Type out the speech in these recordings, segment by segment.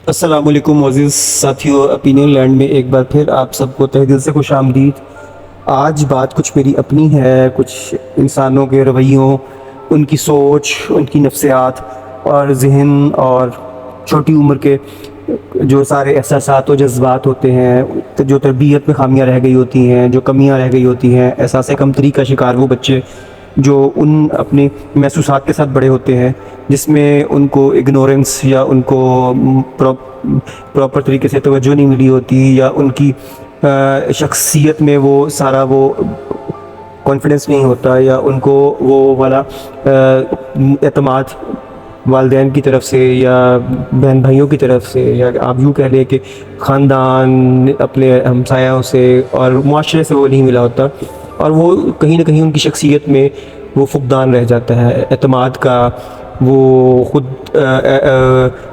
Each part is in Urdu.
السلام علیکم معزز ساتھیوں، اپینین لینڈ میں ایک بار پھر آپ سب کو تہہ دل سے خوش آمدید۔ آج بات کچھ میری اپنی ہے، کچھ انسانوں کے رویوں، ان کی سوچ، ان کی نفسیات اور ذہن اور چھوٹی عمر کے جو سارے احساسات و جذبات ہوتے ہیں، جو تربیت میں خامیاں رہ گئی ہوتی ہیں، جو کمیاں رہ گئی ہوتی ہیں، احساس کمتری کا شکار وہ بچے جو ان اپنے محسوسات کے ساتھ بڑے ہوتے ہیں، جس میں ان کو اگنورنس یا ان کو پراپر طریقے سے توجہ نہیں ملی ہوتی، یا ان کی شخصیت میں وہ سارا وہ کانفیڈنس نہیں ہوتا، یا ان کو وہ والا اعتماد والدین کی طرف سے یا بہن بھائیوں کی طرف سے، یا آپ یوں کہہ لیں کہ خاندان، اپنے ہمسایوں سے اور معاشرے سے وہ نہیں ملا ہوتا، اور وہ کہیں نہ کہیں ان کی شخصیت میں وہ فقدان رہ جاتا ہے، اعتماد کا، وہ خود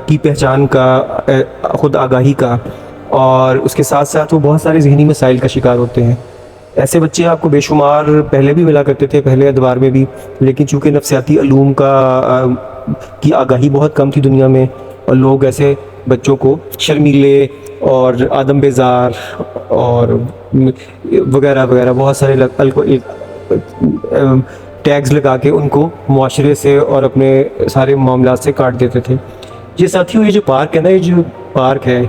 کی پہچان کا، خود آگاہی کا، اور اس کے ساتھ ساتھ وہ بہت سارے ذہنی مسائل کا شکار ہوتے ہیں۔ ایسے بچے آپ کو بے شمار پہلے بھی ملا کرتے تھے، پہلے ادوار میں بھی، لیکن چونکہ نفسیاتی علوم کی آگاہی بہت کم تھی دنیا میں، اور لوگ ایسے بچوں کو شرمیلے اور آدم بیزار اور وغیرہ وغیرہ بہت سارے ٹیگز لگا کے ان کو معاشرے سے اور اپنے سارے معاملات سے کاٹ دیتے تھے۔ یہ ساتھیوں، یہ جو پارک ہے نا، یہ جو پارک ہے،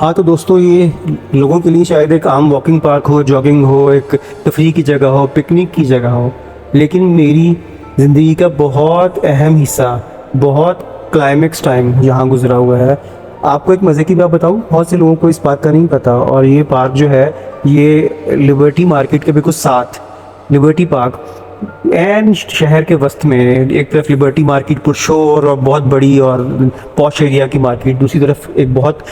ہاں تو دوستو، یہ لوگوں کے لیے شاید ایک عام واکنگ پارک ہو، جاگنگ ہو، ایک تفریح کی جگہ ہو، پکنک کی جگہ ہو، لیکن میری زندگی کا بہت اہم حصہ، بہت کلائمیکس ٹائم یہاں گزرا ہوا ہے۔ آپ کو ایک مزے کی بات بتاؤں، بہت سے لوگوں کو اس بات کا نہیں پتہ، اور یہ پارک جو ہے یہ لبرٹی مارکیٹ کے بالکل ساتھ، لبرٹی پارک این شہر کے وسط میں، ایک طرف لبرٹی مارکیٹ پرشور اور بہت بڑی اور پوش ایریا کی مارکیٹ، دوسری طرف ایک بہت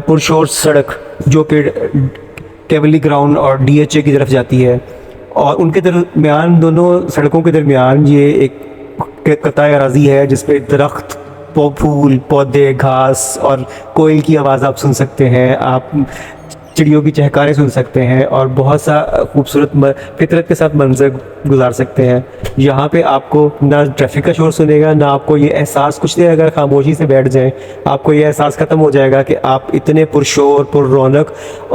پرشور سڑک جو کہ کیولی گراؤنڈ اور ڈی ایچ اے کی طرف جاتی ہے، اور ان کے درمیان، دونوں سڑکوں کے درمیان یہ ایک قطع اراضی ہے جس پہ درخت، پھول، پودے، گھاس اور کوئل کی آواز آپ سن سکتے ہیں، آپ چڑیوں کی چہکاریں سن سکتے ہیں، اور بہت سا خوبصورت فطرت کے ساتھ منظر گزار سکتے ہیں۔ یہاں پہ آپ کو نہ ٹریفک کا شور سنے گا، نہ آپ کو یہ احساس، کچھ دیر اگر خاموشی سے بیٹھ جائیں آپ کو یہ احساس ختم ہو جائے گا کہ آپ اتنے پرشور، پر رونق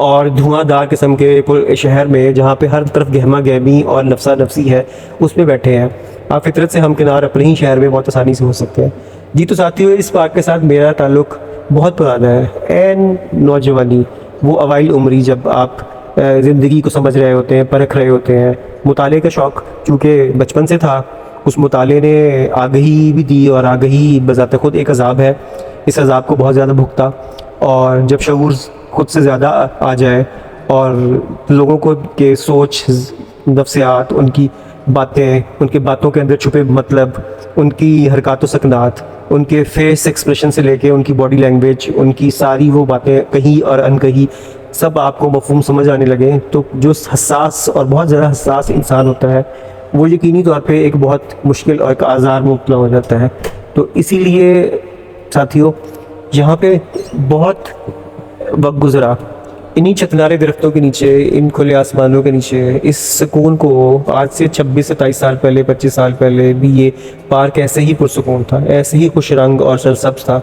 اور دھواں دار قسم کے شہر میں، جہاں پہ ہر طرف گہما گہمی اور نفسا نفسی ہے، اس میں بیٹھے ہیں۔ آپ فطرت سے ہمکنار اپنے ہی شہر میں بہت آسانی سے ہو سکتے ہیں۔ جی تو ساتھیوں، اس پارک کے ساتھ میرا تعلق بہت پرانا ہے، این نوجوانی، وہ اوائل عمری، جب آپ زندگی کو سمجھ رہے ہوتے ہیں، پرکھ رہے ہوتے ہیں۔ مطالعے کا شوق چونکہ بچپن سے تھا، اس مطالعے نے آگہی بھی دی، اور آگہی بذات خود ایک عذاب ہے، اس عذاب کو بہت زیادہ بھگتا، اور جب شعور خود سے زیادہ آ جائے اور لوگوں کو کے سوچ، نفسیات، ان کی باتیں، ان کے باتوں کے اندر چھپے مطلب، ان کی حرکات و سکنات، ان کے فیس ایکسپریشن سے لے کے ان کی باڈی لینگویج، ان کی ساری وہ باتیں کہی اور انکہی سب آپ کو مفہوم سمجھ آنے لگے، تو جو حساس اور بہت زیادہ حساس انسان ہوتا ہے وہ یقینی طور پہ ایک بہت مشکل اور ایک آزار میں مبتلا ہو جاتا ہے۔ تو اسی لیے ساتھیوں، یہاں پہ بہت وقت گزرا انہی چھتنارے درختوں کے نیچے، ان کھلے آسمانوں کے نیچے، اس سکون کو آج سے 26-27 سال پہلے، 25 سال پہلے بھی یہ پارک ایسے ہی پرسکون تھا، ایسے ہی خوش رنگ اور سرسبز تھا۔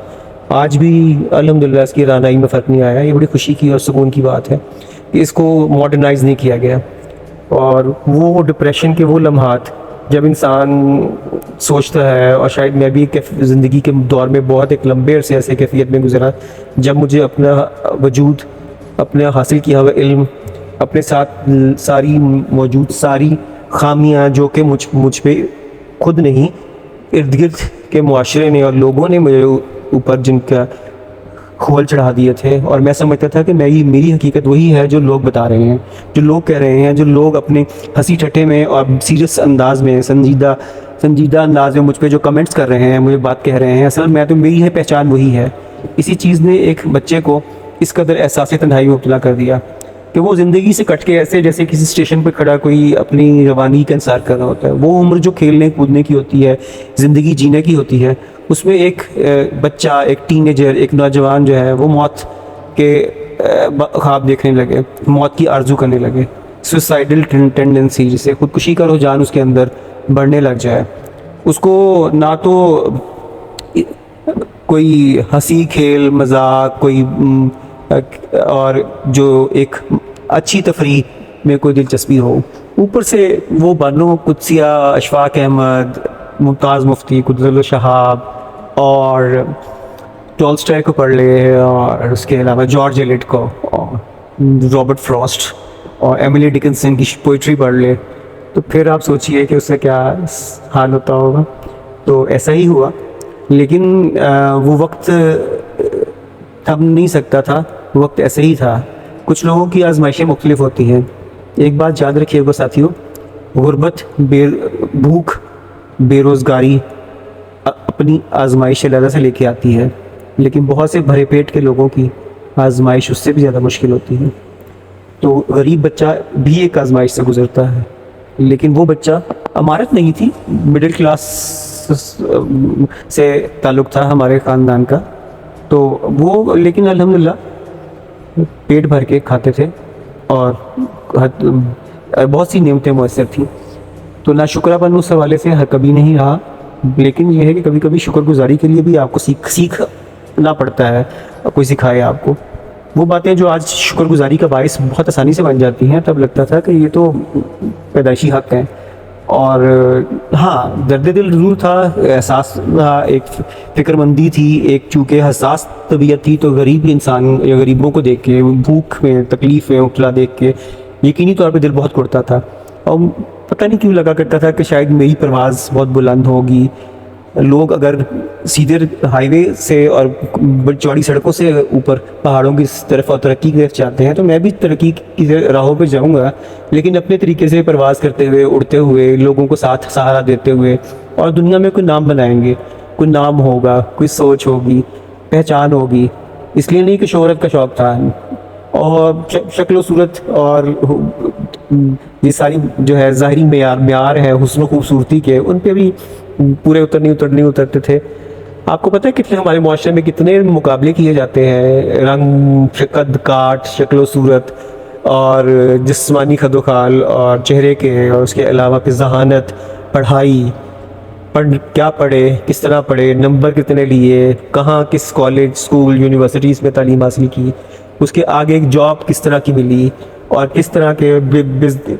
آج بھی الحمدللہ اس کی رانائی میں فرق نہیں آیا۔ یہ بڑی خوشی کی اور سکون کی بات ہے کہ اس کو ماڈرنائز نہیں کیا گیا، اور وہ ڈپریشن کے وہ لمحات جب انسان سوچتا ہے، اور شاید میں بھی زندگی کے دور میں بہت ایک لمبے عرصے ایسے کیفیت میں گزرا جب مجھے اپنا وجود، اپنا حاصل کیا ہوا علم، اپنے ساتھ ساری موجود ساری خامیاں جو کہ مجھ پہ خود نہیں، ارد گرد کے معاشرے نے اور لوگوں نے میرے اوپر جن کا کھول چڑھا دیے تھے، اور میں سمجھتا تھا کہ میری حقیقت وہی ہے جو لوگ بتا رہے ہیں، جو لوگ کہہ رہے ہیں، جو لوگ اپنے ہنسی ٹھٹے میں اور سیریس انداز میں، سنجیدہ انداز میں مجھ پہ جو کمنٹس کر رہے ہیں، مجھے بات کہہ رہے ہیں، اصل میں تو میری ہے پہچان وہی ہے۔ اسی چیز نے ایک بچے کو اس قدر احساس تنہائی میں مبتلا کر دیا کہ وہ زندگی سے کٹ کے ایسے جیسے کسی اسٹیشن پہ کھڑا کوئی اپنی روانگی کا انتظار کر رہا ہوتا ہے۔ وہ عمر جو کھیلنے کودنے کی ہوتی ہے، زندگی جینے کی ہوتی ہے، اس میں ایک بچہ، ایک ٹین ایجر، ایک نوجوان جو ہے وہ موت کے خواب دیکھنے لگے، موت کی آرزو کرنے لگے، سوسائڈل ٹینڈنسی، جسے خودکشی کا رجحان اس کے اندر بڑھنے لگ جائے۔ اس کو نہ تو کوئی ہنسی کھیل مذاق، کوئی اور جو ایک اچھی تفریح میں کوئی دلچسپی ہو. اوپر سے وہ بانو قدسیہ، اشفاق احمد، ممتاز مفتی، قدرت اللہ شہاب، اور ٹولسٹائے کو پڑھ لے، اور اس کے علاوہ جارج ایلیٹ کو، اور رابرٹ فراسٹ، اور ایملی ڈکنسن کی پوئٹری پڑھ لے، تو پھر آپ سوچئے کہ اس سے کیا حال ہوتا ہوگا. تو ایسا ہی ہوا. لیکن وہ وقت تھم نہیں سکتا تھا، وہ وقت ایسے ہی تھا. کچھ لوگوں کی آزمائشیں مختلف ہوتی ہیں. ایک بات یاد رکھیے گا ساتھیوں، غربت، بھوک، بے روزگاری اپنی آزمائش علیحدہ سے لے کے آتی ہے، لیکن بہت سے بھرے پیٹ کے لوگوں کی آزمائش اس سے بھی زیادہ مشکل ہوتی ہے. تو غریب بچہ بھی ایک آزمائش سے گزرتا ہے، لیکن وہ بچہ امارت نہیں تھی، مڈل کلاس سے تعلق تھا ہمارے خاندان کا. تو وہ لیکن الحمدللہ پیٹ بھر کے کھاتے تھے، اور بہت سی نعمتیں میسر تھیں. تو ناشکرہ پن اس حوالے سے کبھی نہیں رہا. لیکن یہ ہے کہ کبھی کبھی شکر گزاری کے لیے بھی آپ کو سیکھنا پڑتا ہے، کوئی سکھائے آپ کو. وہ باتیں جو آج شکر گزاری کا باعث بہت آسانی سے بن جاتی ہیں، تب لگتا تھا کہ یہ تو پیدائشی حق ہیں. اور ہاں، درد دل ضرور تھا، احساس تھا، ایک فکر مندی تھی، ایک چونکہ حساس طبیعت تھی. تو غریب انسان یا غریبوں کو دیکھ کے، بھوک میں، تکلیف میں مبتلا دیکھ کے یقینی طور پہ دل بہت کڑتا تھا. اور پتہ نہیں کیوں لگا کرتا تھا کہ شاید میری پرواز بہت بلند ہوگی. لوگ اگر سیدھے ہائی وے سے اور چوڑی سڑکوں سے اوپر پہاڑوں کی طرف اور ترقی کی طرف جاتے ہیں، تو میں بھی ترقی کی راہوں پہ جاؤں گا، لیکن اپنے طریقے سے پرواز کرتے ہوئے، اڑتے ہوئے، لوگوں کو ساتھ سہارا دیتے ہوئے، اور دنیا میں کوئی نام بنائیں گے، کوئی نام ہوگا، کوئی سوچ ہوگی، پہچان ہوگی. اس لیے نہیں کہ شہرت کا شوق تھا، اور شکل و صورت اور یہ ساری جو ہے ظاہری معیار ہے حسن و خوبصورتی کے، ان پہ بھی پورے نہیں اترتے تھے. آپ کو پتہ ہے کتنے ہمارے معاشرے میں کتنے مقابلے کیے جاتے ہیں، رنگ، قد کاٹ، شکل و صورت، اور جسمانی خد و خال، اور چہرے کے، اور اس کے علاوہ پھر ذہانت، پڑھائی، کیا پڑھے، کس طرح پڑھے، نمبر کتنے لیے، کہاں، کس کالج، اسکول، یونیورسٹیز میں تعلیم حاصل کی، اس کے آگے ایک جاب کس طرح کی ملی، اور کس طرح کے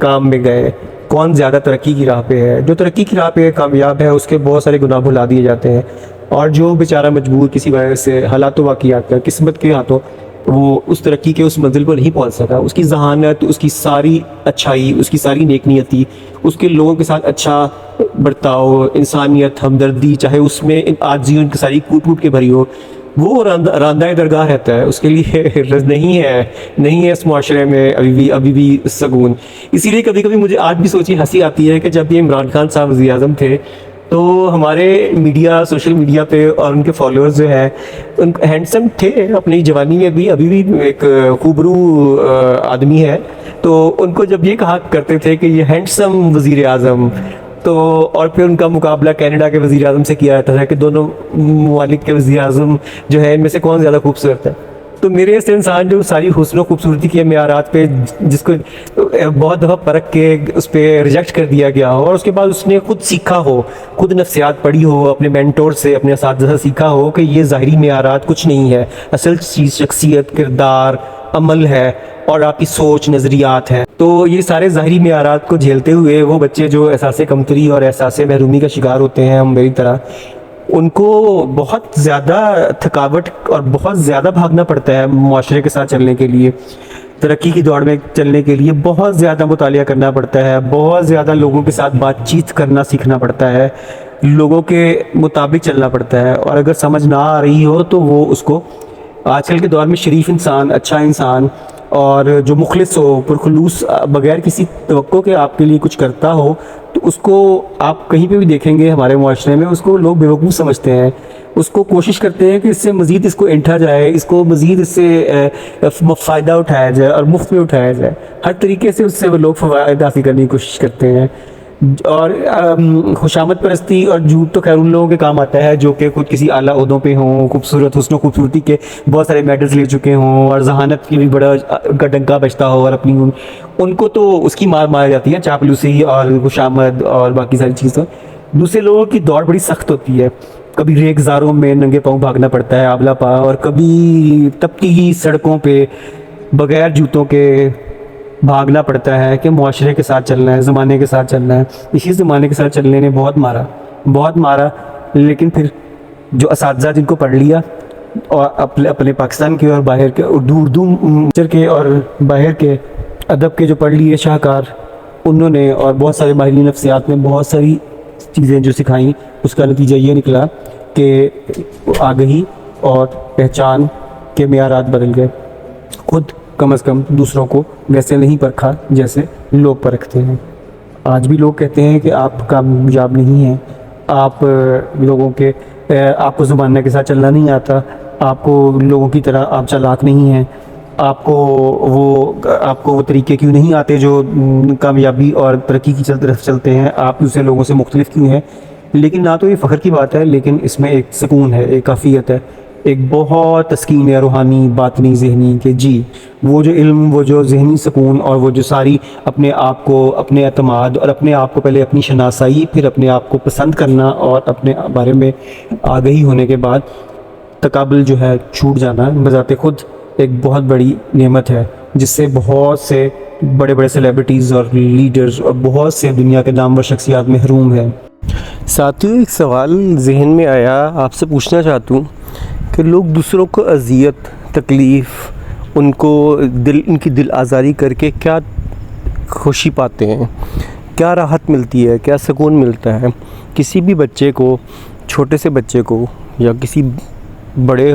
کام میں گئے، کون زیادہ ترقی کی راہ پہ ہے. جو ترقی کی راہ پہ کامیاب ہے اس کے بہت سارے گناہ بھلا دیے جاتے ہیں، اور جو بیچارہ مجبور کسی وجہ سے حالات و واقعات کا، قسمت کے ہاتھوں وہ اس ترقی کے اس منزل پر نہیں پہنچ سکا، اس کی ذہانت، اس کی ساری اچھائی، اس کی ساری نیک نیتی، اس کے لوگوں کے ساتھ اچھا برتاؤ، انسانیت، ہمدردی، چاہے اس میں عاجزی ان کی ساری کوٹ کے بھری ہو، وہ راندہ درگاہ رہتا ہے. اس کے لیے نہیں ہے اس معاشرے میں ابھی بھی سکون. اسی لیے کبھی کبھی مجھے آج بھی سوچی ہنسی آتی ہے کہ جب یہ عمران خان صاحب وزیر اعظم تھے، تو ہمارے میڈیا، سوشل میڈیا پہ، اور ان کے فالوورز جو ہے ان ہینڈسم تھے اپنی جوانی میں بھی، ابھی بھی ایک خوبرو آدمی ہے. تو ان کو جب یہ کہا کرتے تھے کہ یہ ہینڈسم وزیر اعظم، تو اور پھر ان کا مقابلہ کینیڈا کے وزیر اعظم سے کیا جاتا تھا کہ دونوں ممالک کے وزیر اعظم جو ہے ان میں سے کون زیادہ خوبصورت ہے. تو میرے سے انسان جو ساری حسن و خوبصورتی کے معیارات پہ، جس کو بہت دفعہ پرکھ کے اس پہ ریجیکٹ کر دیا گیا ہو، اور اس کے بعد اس نے خود سیکھا ہو، خود نفسیات پڑھی ہو، اپنے مینٹور سے، اپنے اساتذہ سے سیکھا ہو کہ یہ ظاہری معیارات کچھ نہیں ہے، اصل چیز شخصیت، کردار، عمل ہے، اور آپ کی سوچ، نظریات ہیں. تو یہ سارے ظاہری معیارات کو جھیلتے ہوئے وہ بچے جو احساس کمتری اور احساس محرومی کا شکار ہوتے ہیں، ہم میری طرح، ان کو بہت زیادہ تھکاوٹ اور بہت زیادہ بھاگنا پڑتا ہے معاشرے کے ساتھ چلنے کے لیے، ترقی کی دوڑ میں چلنے کے لیے بہت زیادہ مطالعہ کرنا پڑتا ہے، بہت زیادہ لوگوں کے ساتھ بات چیت کرنا سیکھنا پڑتا ہے، لوگوں کے مطابق چلنا پڑتا ہے. اور اگر سمجھ نہ آ رہی ہو تو وہ اس کو آج کل کے دور میں شریف انسان، اچھا انسان، اور جو مخلص ہو، پرخلوص، بغیر کسی توقع کے آپ کے لیے کچھ کرتا ہو، تو اس کو آپ کہیں پہ بھی دیکھیں گے ہمارے معاشرے میں، اس کو لوگ بیوقوف سمجھتے ہیں، اس کو کوشش کرتے ہیں کہ اس سے مزید اس کو انٹھا جائے، اس کو مزید اس سے فائدہ اٹھایا جائے اور مفت میں اٹھایا جائے. ہر طریقے سے اس سے وہ لوگ فوائد حاصل کرنے کی کوشش کرتے ہیں. اور خوشامد پرستی اور جھوٹ تو خیر ان لوگوں کے کام آتا ہے جو کہ خود کسی اعلیٰ عہدوں پہ ہوں، خوبصورت، حسن و خوبصورتی کے بہت سارے میڈلز لے چکے ہوں، اور ذہانت کی بھی بڑا کا ڈنکا بجتا ہو، اور اپنی ان کو تو اس کی مار جاتی ہے، چاپلوسی اور خوشامد اور باقی ساری چیزیں. دوسرے لوگوں کی دوڑ بڑی سخت ہوتی ہے. کبھی ریگزاروں میں ننگے پاؤں بھاگنا پڑتا ہے آبلا پا، اور کبھی تپتی سڑکوں پہ بغیر جوتوں کے بھاگنا پڑتا ہے کہ معاشرے کے ساتھ چلنا ہے، زمانے کے ساتھ چلنا ہے۔ اسی زمانے کے ساتھ چلنے نے بہت مارا، لیکن پھر جو اساتذہ جن کو پڑھ لیا اور اپنے پاکستان کے اور باہر کے اردو کے اور باہر کے ادب کے جو پڑھ لیے شاہکار، انہوں نے اور بہت سارے ماہرین نفسیات نے بہت ساری چیزیں جو سکھائیں، اس کا نتیجہ یہ نکلا کہ آگہی اور پہچان کے معیارات بدل گئے۔ خود کم از کم دوسروں کو ویسے نہیں پرکھا جیسے لوگ پرکھتے ہیں۔ آج بھی لوگ کہتے ہیں کہ آپ کامیاب نہیں ہیں، آپ کو زمانہ کے ساتھ چلنا نہیں آتا، آپ کو لوگوں کی طرح آپ چالاک نہیں ہیں، آپ کو وہ طریقے کیوں نہیں آتے جو کامیابی اور ترقی کی طرف چلتے ہیں، آپ دوسرے لوگوں سے مختلف کیوں ہیں۔ لیکن نہ تو یہ فخر کی بات ہے، لیکن اس میں ایک سکون ہے، ایک عافیت ہے، ایک بہت تسکین ہے روحانی، باطنی، ذہنی، کہ جی وہ جو علم، وہ جو ذہنی سکون، اور وہ جو ساری اپنے آپ کو، اپنے اعتماد، اور اپنے آپ کو پہلے اپنی شناسائی، پھر اپنے آپ کو پسند کرنا، اور اپنے بارے میں آگہی ہونے کے بعد تقابل جو ہے چھوٹ جانا، بذات خود ایک بہت بڑی نعمت ہے، جس سے بہت سے بڑے بڑے سیلیبریٹیز اور لیڈرز اور بہت سے دنیا کے نامور شخصیات محروم ہیں۔ ساتھیوں، ایک سوال ذہن میں آیا، آپ سے پوچھنا چاہتا ہوں کہ لوگ دوسروں کو اذیت، تکلیف، ان کی دل آزاری کر کے کیا خوشی پاتے ہیں، کیا راحت ملتی ہے، کیا سکون ملتا ہے؟ کسی بھی بچے کو، چھوٹے سے بچے کو، یا کسی بڑے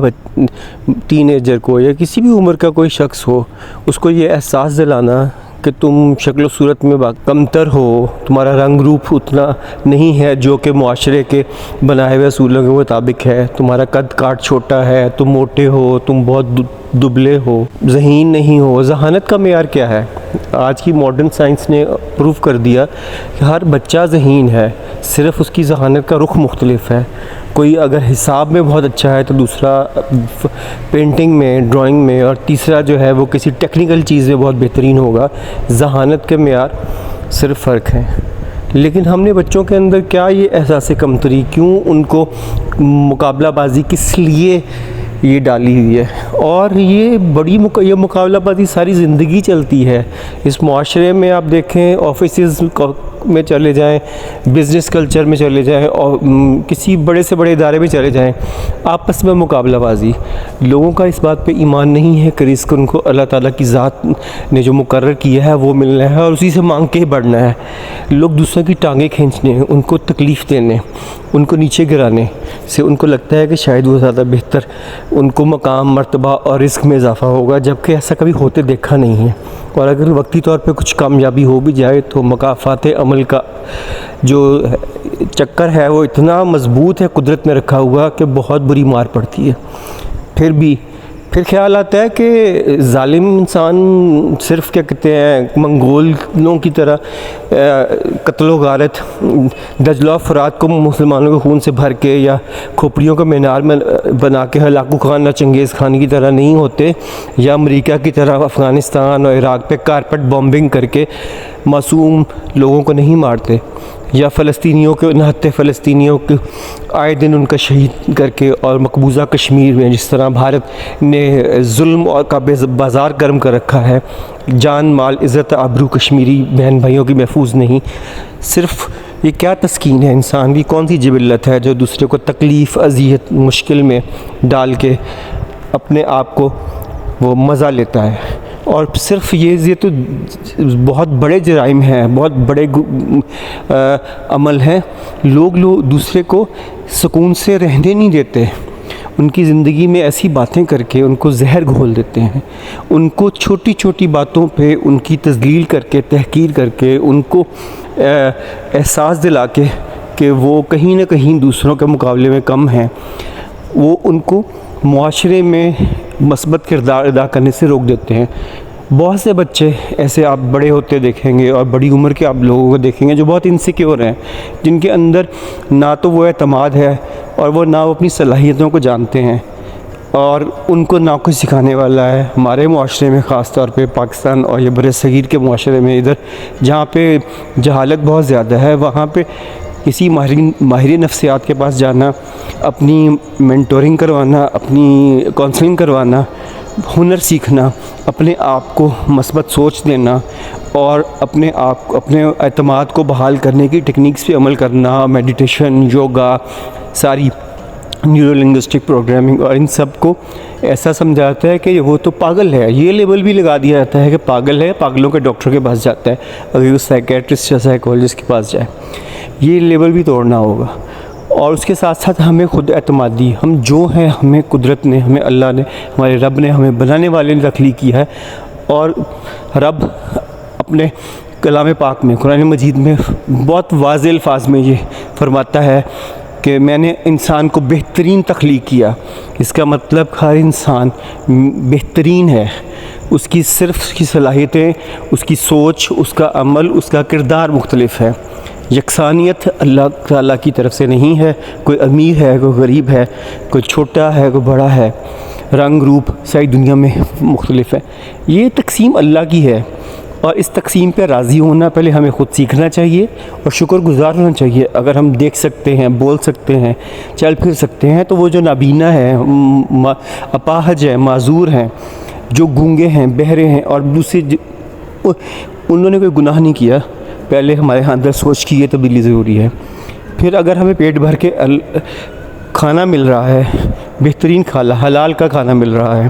ٹین ایجر کو، یا کسی بھی عمر کا کوئی شخص ہو، اس کو یہ احساس دلانا کہ تم شکل و صورت میں کمتر ہو، تمہارا رنگ روپ اتنا نہیں ہے جو کہ معاشرے کے بنائے ہوئے اصولوں کے مطابق ہے، تمہارا قد کاٹ چھوٹا ہے، تم موٹے ہو، تم بہت دبلے ہو، ذہین نہیں ہو۔ ذہانت کا معیار کیا ہے؟ آج کی ماڈرن سائنس نے پروف کر دیا کہ ہر بچہ ذہین ہے، صرف اس کی ذہانت کا رخ مختلف ہے۔ کوئی اگر حساب میں بہت اچھا ہے تو دوسرا پینٹنگ میں، ڈرائنگ میں، اور تیسرا جو ہے وہ کسی ٹیکنیکل چیز میں بہت بہترین ہوگا۔ ذہانت کے معیار صرف فرق ہیں، لیکن ہم نے بچوں کے اندر کیا یہ احساس کمتری، کیوں ان کو مقابلہ بازی کس لیے یہ ڈالی ہوئی ہے؟ اور یہ مقابلہ بازی ساری زندگی چلتی ہے اس معاشرے میں۔ آپ دیکھیں، آفیسز میں چلے جائیں، بزنس کلچر میں چلے جائیں، اور کسی بڑے سے بڑے ادارے میں چلے جائیں، آپس میں مقابلہ بازی۔ لوگوں کا اس بات پہ ایمان نہیں ہے کہ رزق ان کو اللہ تعالیٰ کی ذات نے جو مقرر کیا ہے وہ ملنا ہے، اور اسی سے مانگ کے ہی بڑھنا ہے۔ لوگ دوسروں کی ٹانگیں کھینچنے، ان کو تکلیف دینے، ان کو نیچے گرانے سے ان کو لگتا ہے کہ شاید وہ زیادہ بہتر، ان کو مقام، مرتبہ اور رزق میں اضافہ ہوگا، جبکہ ایسا کبھی ہوتے دیکھا نہیں ہے۔ اور اگر وقتی طور پہ کچھ کامیابی ہو بھی جائے تو مکافات عمل کا جو چکر ہے وہ اتنا مضبوط ہے قدرت میں رکھا ہوا کہ بہت بری مار پڑتی ہے۔ پھر خیال آتا ہے کہ ظالم انسان صرف کیا کہتے ہیں منگولوں کی طرح قتل و غارت، دجلہ و فرات کو مسلمانوں کے خون سے بھر کے یا کھوپڑیوں کا مینار میں بنا کے ہلاکو خان یا چنگیز خان کی طرح نہیں ہوتے، یا امریکہ کی طرح افغانستان اور عراق پہ کارپٹ بامبنگ کر کے معصوم لوگوں کو نہیں مارتے، یا فلسطینیوں کے 69 فلسطینیوں کے آئے دن ان کا شہید کر کے، اور مقبوضہ کشمیر میں جس طرح بھارت نے ظلم اور کا بازار گرم کر رکھا ہے، جان مال عزت آبرو کشمیری بہن بھائیوں کی محفوظ نہیں۔ صرف یہ کیا تسکین ہے انسان کی، کون سی جبلت ہے جو دوسرے کو تکلیف، اذیت، مشکل میں ڈال کے اپنے آپ کو وہ مزہ لیتا ہے؟ اور صرف یہ تو بہت بڑے جرائم ہیں، بہت بڑے عمل ہیں۔ لوگ دوسرے کو سکون سے رہنے نہیں دیتے، ان کی زندگی میں ایسی باتیں کر کے ان کو زہر گھول دیتے ہیں، ان کو چھوٹی چھوٹی باتوں پہ ان کی تذلیل کر کے، تحقیر کر کے، ان کو احساس دلا کے کہ وہ کہیں نہ کہیں دوسروں کے مقابلے میں کم ہیں، وہ ان کو معاشرے میں مثبت کردار ادا کرنے سے روک دیتے ہیں۔ بہت سے بچے ایسے آپ بڑے ہوتے دیکھیں گے، اور بڑی عمر کے آپ لوگوں کو دیکھیں گے جو بہت انسیکیور ہیں، جن کے اندر نہ تو وہ اعتماد ہے، اور وہ نہ وہ اپنی صلاحیتوں کو جانتے ہیں، اور ان کو نہ کوئی سکھانے والا ہے۔ ہمارے معاشرے میں خاص طور پہ پاکستان اور یہ برصغیر کے معاشرے میں، ادھر جہاں پہ جہالت بہت زیادہ ہے، وہاں پہ کسی ماہر نفسیات کے پاس جانا، اپنی مینٹورنگ کروانا، اپنی کونسلنگ کروانا، ہنر سیکھنا، اپنے آپ کو مثبت سوچ دینا اور اپنے اعتماد کو بحال کرنے کی ٹیکنیکس پہ عمل کرنا، میڈیٹیشن، یوگا، ساری نیورو لنگوسٹک پروگرامنگ، اور ان سب کو ایسا سمجھاتا ہے کہ وہ تو پاگل ہے. یہ لیبل بھی لگا دیا جاتا ہے کہ پاگل ہے، پاگلوں کے ڈاکٹر کے پاس جاتا ہے اگر وہ سائیکیٹرسٹ یا سائیکالوجسٹ کے پاس جائے. یہ لیبل بھی توڑنا ہوگا. اور اس کے ساتھ ساتھ ہمیں خود اعتمادی، ہم جو ہیں، ہمیں قدرت نے، ہمیں اللہ نے، ہمارے رب نے، ہمیں بنانے والے نے تخلیق کیا ہے. اور رب اپنے کلام پاک میں، قرآن مجید میں بہت واضح الفاظ میں یہ فرماتا ہے کہ میں نے انسان کو بہترین تخلیق کیا. اس کا مطلب ہر انسان بہترین ہے. اس کی صرف اس کی صلاحیتیں، اس کی سوچ، اس کا عمل، اس کا کردار مختلف ہے. یکسانیت اللہ تعالیٰ کی طرف سے نہیں ہے. کوئی امیر ہے، کوئی غریب ہے، کوئی چھوٹا ہے، کوئی بڑا ہے. رنگ روپ ساری دنیا میں مختلف ہے. یہ تقسیم اللہ کی ہے، اور اس تقسیم پہ راضی ہونا پہلے ہمیں خود سیکھنا چاہیے اور شکر گزار ہونا چاہیے. اگر ہم دیکھ سکتے ہیں، بول سکتے ہیں، چل پھر سکتے ہیں، تو وہ جو نابینا ہے، اپاہج ہیں، معذور ہیں، جو گونگے ہیں، بہرے ہیں، اور دوسرے انہوں نے کوئی گناہ نہیں کیا، پہلے ہمارے اندر سوچ کی یہ تبدیلی ضروری ہے. پھر اگر ہمیں پیٹ بھر کے کھانا مل رہا ہے، بہترین حلال کا کھانا مل رہا ہے،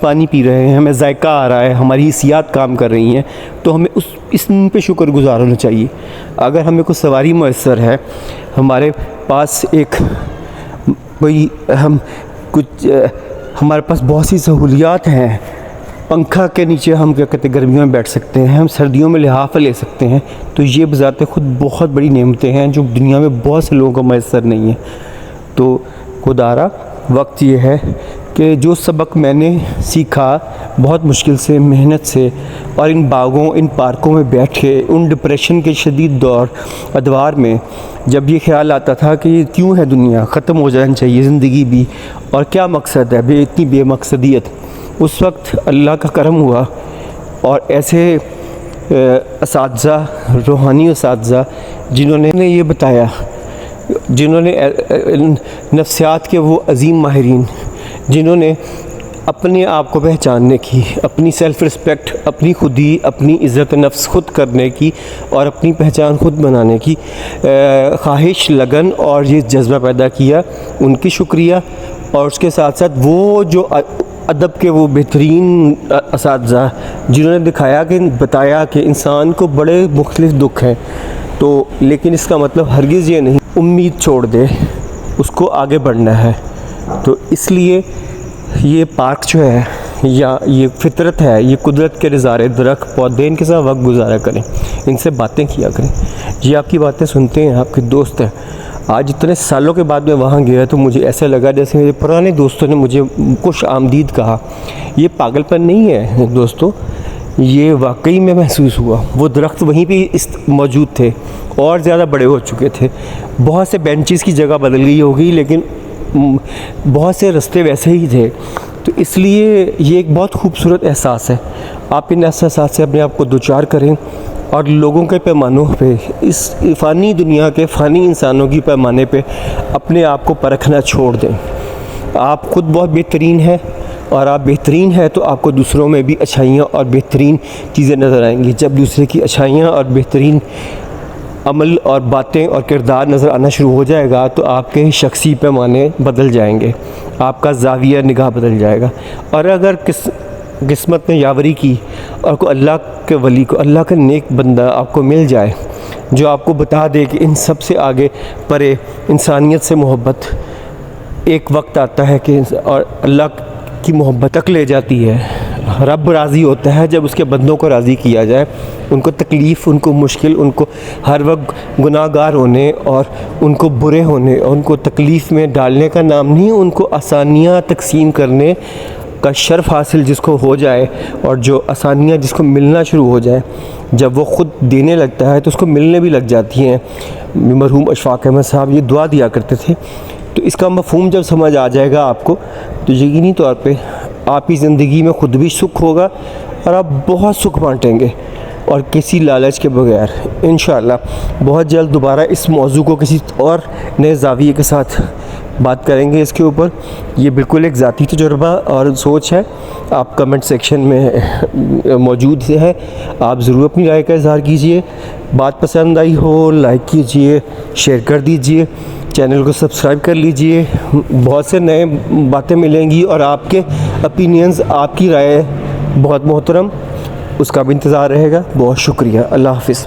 پانی پی رہے ہیں، ہمیں ذائقہ آ رہا ہے، ہماری حسیات کام کر رہی ہیں، تو ہمیں اس پہ شکر گزار ہونا چاہیے. اگر ہمیں کوئی سواری میسر ہے، ہمارے پاس ہمارے پاس بہت سی سہولیات ہیں، پنکھا کے نیچے ہم کیا کہتے ہیں گرمیوں میں بیٹھ سکتے ہیں، ہم سردیوں میں لحاف لے سکتے ہیں، تو یہ بذات خود بہت بڑی نعمتیں ہیں جو دنیا میں بہت سے لوگوں کو میسر نہیں ہیں. تو خدارا وقت یہ ہے کہ جو سبق میں نے سیکھا بہت مشکل سے، محنت سے، اور ان باغوں، ان پارکوں میں بیٹھ کے، ان ڈپریشن کے شدید ادوار میں جب یہ خیال آتا تھا کہ یہ کیوں ہے دنیا، ختم ہو جانا چاہیے زندگی بھی، اور کیا مقصد ہے، اتنی بے مقصدیت، اس وقت اللہ کا کرم ہوا اور ایسے اساتذہ، روحانی اساتذہ جنہوں نے یہ بتایا، جنہوں نے نفسیات کے وہ عظیم ماہرین جنہوں نے اپنے آپ کو پہچاننے کی، اپنی سیلف رسپیکٹ، اپنی خودی، اپنی عزت نفس خود کرنے کی اور اپنی پہچان خود بنانے کی خواہش، لگن اور یہ جذبہ پیدا کیا، ان کی شکریہ. اور اس کے ساتھ ساتھ وہ جو ادب کے وہ بہترین اساتذہ جنہوں نے بتایا کہ انسان کو بڑے مختلف دکھ ہیں، تو لیکن اس کا مطلب ہرگز یہ نہیں امید چھوڑ دے، اس کو آگے بڑھنا ہے. تو اس لیے یہ پارک جو ہے یا یہ فطرت ہے، یہ قدرت کے نظارے، درخت، پودے، ان کے ساتھ وقت گزارا کریں، ان سے باتیں کیا کریں. یہ آپ کی باتیں سنتے ہیں، آپ کے دوست ہیں. آج اتنے سالوں کے بعد میں وہاں گیا تو مجھے ایسا لگا جیسے میرے پرانے دوستوں نے مجھے خوش آمدید کہا. یہ پاگل پن نہیں ہے دوستو، یہ واقعی میں محسوس ہوا. وہ درخت وہیں پہ موجود تھے اور زیادہ بڑے ہو چکے تھے. بہت سے بینچز کی جگہ بدل گئی ہوگی لیکن بہت سے رستے ویسے ہی تھے. تو اس لیے یہ ایک بہت خوبصورت احساس ہے. آپ ان احساسات سے اپنے آپ کو دوچار کریں اور لوگوں کے پیمانوں پہ، اس فانی دنیا کے فانی انسانوں کی پیمانے پہ اپنے آپ کو پرکھنا چھوڑ دیں. آپ خود بہت بہترین ہیں، اور آپ بہترین ہیں تو آپ کو دوسروں میں بھی اچھائیاں اور بہترین چیزیں نظر آئیں گی. جب دوسرے کی اچھائیاں اور بہترین عمل اور باتیں اور کردار نظر آنا شروع ہو جائے گا تو آپ کے شخصی پیمانے بدل جائیں گے، آپ کا زاویہ نگاہ بدل جائے گا. اور اگر قسمت نے یاوری کی اور کوئی اللہ کے ولی کو، اللہ کا نیک بندہ آپ کو مل جائے جو آپ کو بتا دے کہ ان سب سے آگے پرے انسانیت سے محبت، ایک وقت آتا ہے کہ اور اللہ کی محبت تک لے جاتی ہے. رب راضی ہوتا ہے جب اس کے بندوں کو راضی کیا جائے. ان کو تکلیف، ان کو مشکل، ان کو ہر وقت گناہ گار ہونے اور ان کو برے ہونے اور ان کو تکلیف میں ڈالنے کا نام نہیں، ان کو آسانیاں تقسیم کرنے کا شرف حاصل جس کو ہو جائے اور جو آسانیاں جس کو ملنا شروع ہو جائے، جب وہ خود دینے لگتا ہے تو اس کو ملنے بھی لگ جاتی ہیں. مرحوم اشفاق احمد صاحب یہ دعا دیا کرتے تھے. تو اس کا مفہوم جب سمجھ آ جائے گا آپ کو تو یقینی طور پہ آپ کی زندگی میں خود بھی سکھ ہوگا اور آپ بہت سکھ بانٹیں گے. اور کسی لالچ کے بغیر انشاءاللہ بہت جلد دوبارہ اس موضوع کو کسی اور نئے زاویے کے ساتھ بات کریں گے اس کے اوپر. یہ بالکل ایک ذاتی تجربہ اور سوچ ہے. آپ کمنٹ سیکشن میں موجود ہے, آپ ضرور اپنی رائے کا اظہار کیجئے. بات پسند آئی ہو لائک کیجئے, شیئر کر دیجئے, چینل کو سبسکرائب کر لیجئے. بہت سے نئے باتیں ملیں گی اور آپ کے اپینینز, آپ کی رائے بہت محترم, اس کا بھی انتظار رہے گا. بہت شکریہ. اللہ حافظ.